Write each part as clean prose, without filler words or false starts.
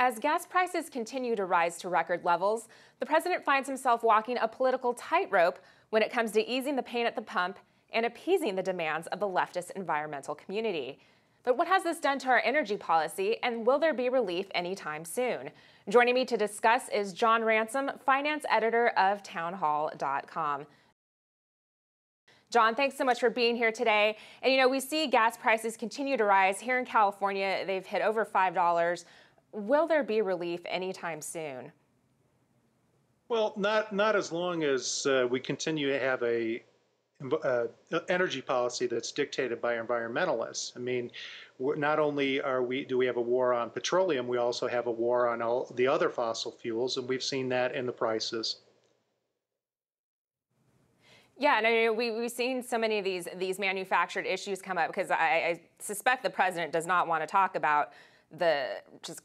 As gas prices continue to rise to record levels, the president finds himself walking a political tightrope when it comes to easing the pain at the pump and appeasing the demands of the leftist environmental community. But what has this done to our energy policy, and will there be relief anytime soon? Joining me to discuss is John Ransom, finance editor of townhall.com. John, thanks so much for being here today. And we see gas prices continue to rise. Here in California, they've hit over $5. Will there be relief anytime soon? Well, not as long as we continue to have a energy policy that's dictated by environmentalists. I mean, not only do we have a war on petroleum, we also have a war on all the other fossil fuels, and we've seen that in the prices. Yeah, and I mean, we've seen so many of these manufactured issues come up because I suspect the president does not want to talk about the just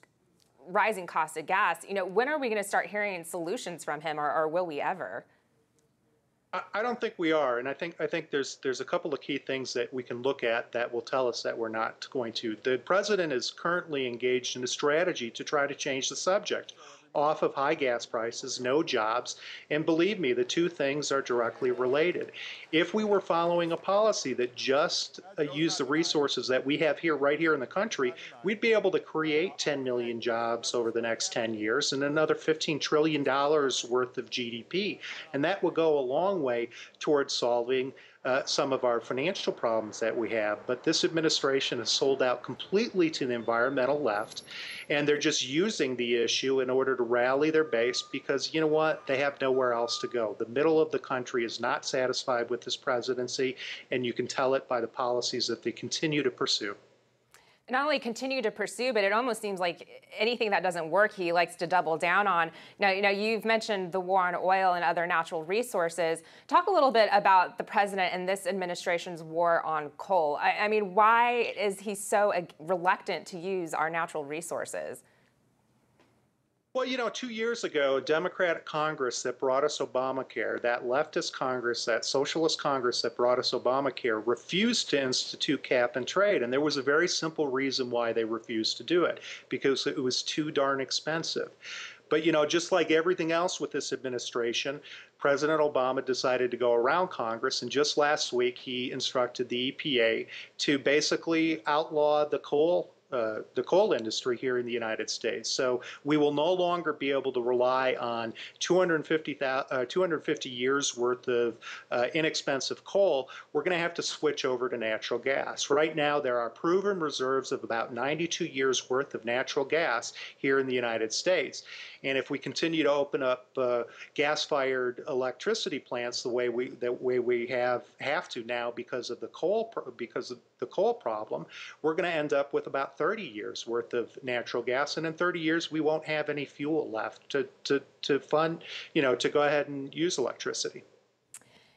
rising cost of gas. When are we going to start hearing solutions from him, or will we ever? I don't think we are, and I think there's a couple of key things that we can look at that will tell us that we're not going to. The president is currently engaged in a strategy to try to change the subject off of high gas prices, no jobs, and believe me, the two things are directly related. If we were following a policy that just used the resources that we have here, right here in the country, we'd be able to create 10 million jobs over the next 10 years and another $15 trillion worth of GDP. And that would go a long way towards solving some of our financial problems that we have. But this administration has sold out completely to the environmental left, and they're just using the issue in order to rally their base because, you know what, they have nowhere else to go. The middle of the country is not satisfied with this presidency, and you can tell it by the policies that they continue to pursue. Not only continue to pursue, but it almost seems like anything that doesn't work, he likes to double down on. Now, you've mentioned the war on oil and other natural resources. Talk a little bit about the president and this administration's war on coal. I mean, why is he so reluctant to use our natural resources? Well, 2 years ago, a Democratic Congress that brought us Obamacare, that leftist Congress, that socialist Congress that brought us Obamacare, refused to institute cap and trade. And there was a very simple reason why they refused to do it, because it was too darn expensive. But, just like everything else with this administration, President Obama decided to go around Congress, and just last week he instructed the EPA to basically outlaw the coal industry here in the United States. So we will no longer be able to rely on 250 years worth of inexpensive coal. We're going to have to switch over to natural gas. Right now, there are proven reserves of about 92 years worth of natural gas here in the United States. And if we continue to open up gas-fired electricity plants the way we have to now because of the coal problem, we're going to end up with about 30 years worth of natural gas, and in 30 years we won't have any fuel left to fund, to go ahead and use electricity.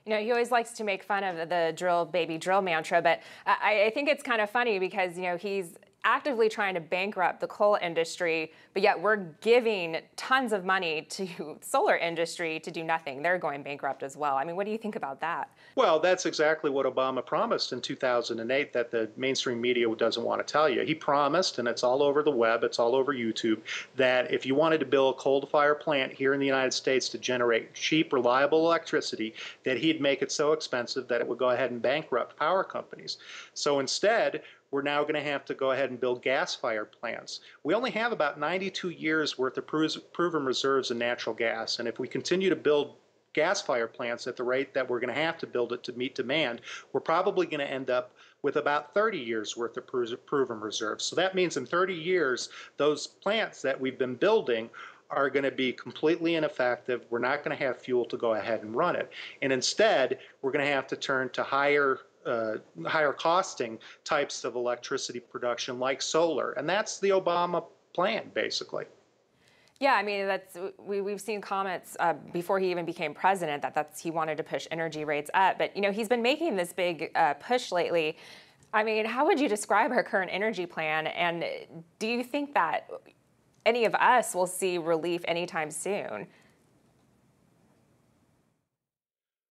He always likes to make fun of the drill, baby, drill mantra, but I think it's kind of funny because, he's actively trying to bankrupt the coal industry, but yet we're giving tons of money to solar industry to do nothing. They're going bankrupt as well. I mean, what do you think about that? Well, that's exactly what Obama promised in 2008 that the mainstream media doesn't want to tell you. He promised, and it's all over the web, it's all over YouTube, that if you wanted to build a coal-fired plant here in the United States to generate cheap, reliable electricity, that he'd make it so expensive that it would go ahead and bankrupt power companies. So instead, we're now going to have to go ahead and build gas-fired plants. We only have about 92 years worth of proven reserves in natural gas, and if we continue to build gas-fired plants at the rate that we're going to have to build it to meet demand, we're probably going to end up with about 30 years worth of proven reserves. So that means in 30 years, those plants that we've been building are going to be completely ineffective. We're not going to have fuel to go ahead and run it. And instead, we're going to have to turn to higher costing types of electricity production like solar. And that's the Obama plan, basically. Yeah, I mean, we've seen comments before he even became president that he wanted to push energy rates up. But, he's been making this big push lately. I mean, how would you describe our current energy plan? And do you think that any of us will see relief anytime soon?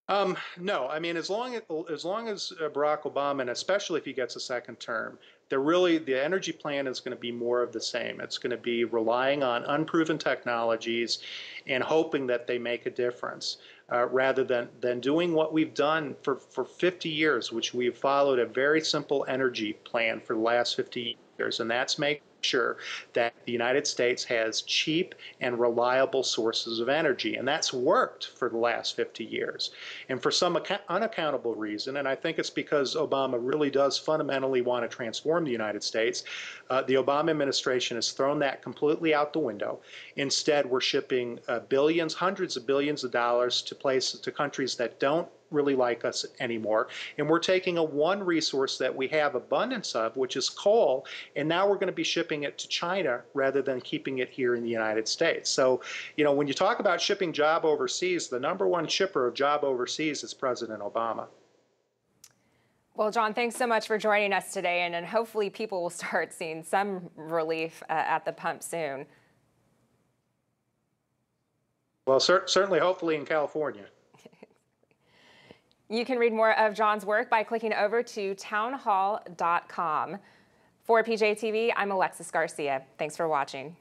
No, I mean, as long as Barack Obama, and especially if he gets a second term, the energy plan is going to be more of the same. It's going to be relying on unproven technologies and hoping that they make a difference, rather than doing what we've done for 50 years, which we've followed a very simple energy plan for the last 50 years, and that's make sure that the United States has cheap and reliable sources of energy. And that's worked for the last 50 years. And for some unaccountable reason, and I think it's because Obama really does fundamentally want to transform the United States, the Obama administration has thrown that completely out the window. Instead, we're shipping billions, hundreds of billions of dollars to countries that don't really like us anymore. And we're taking one resource that we have abundance of, which is coal, and now we're going to be shipping it to China rather than keeping it here in the United States. So, when you talk about shipping job overseas, the number one shipper of job overseas is President Obama. Well, John, thanks so much for joining us today, and hopefully people will start seeing some relief at the pump soon. Well, certainly, hopefully in California. You can read more of John's work by clicking over to townhall.com. For PJTV, I'm Alexis Garcia. Thanks for watching.